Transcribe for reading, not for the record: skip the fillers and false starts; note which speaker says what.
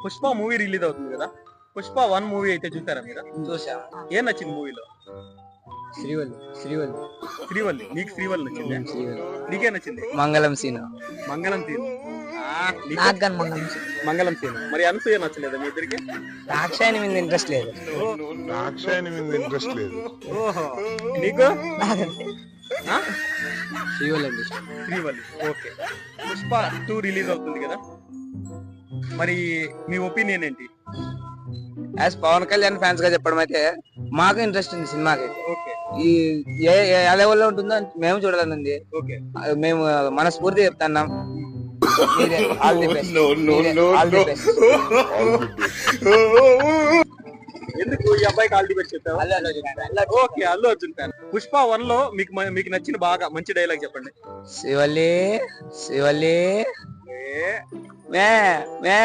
Speaker 1: Pushpa movie release అవుతుంది కదా, Pushpa 1 movie అయితే చూసారా మీరు?
Speaker 2: చూసా.
Speaker 1: ఏం నచ్చింది మూవీలో?
Speaker 2: శ్రీవల్లి శ్రీవల్లి
Speaker 1: శ్రీవల్లి. నీకు శ్రీవల్లి నచ్చింది?
Speaker 2: శ్రీవల్లి.
Speaker 1: నీకే నచ్చింది?
Speaker 2: మంగళం సీన్.
Speaker 1: మంగళం సీన్.
Speaker 2: మంగళం
Speaker 1: మంగళం సీన్. మరి అనసూయ నచ్చలేదా మీ ఇద్దరికి?
Speaker 2: రాక్షాయని మీద ఇంట్రెస్ట్ లేదు.
Speaker 1: ఓహో, నీకు?
Speaker 2: శ్రీవల్లి అంటే ఇష్టం.
Speaker 1: శ్రీవల్లి. ఓకే. పుష్ప 2 రిలీజ్ అవుతుంది కదా, మరి మీ ఒపీనియన్ ఏంటి?
Speaker 2: యాజ్ పవన్ కళ్యాణ్ ఫ్యాన్స్ గా చెప్పడం అయితే మాకు ఇంట్రెస్ట్ ఉంది సినిమాకి.
Speaker 1: ఓకే.
Speaker 2: ఈ ఏ లెవెల్లో ఉంటుందో మేము చూడాలని ఉంది.
Speaker 1: ఓకే.
Speaker 2: మేము మనస్ఫూర్తి చెప్తున్నాం. All the best.
Speaker 1: ఎందుకు ఈ అబ్బాయికి ఆల్ ది బెస్ట్ చెప్పావు? Okay, Allu Arjun fan. పుష్ప 1 లో మీకు నచ్చిన బాగా మంచి డైలాగ్ చెప్పండి.
Speaker 2: శివల్లి శివల్లి
Speaker 1: ఏ
Speaker 2: మే మే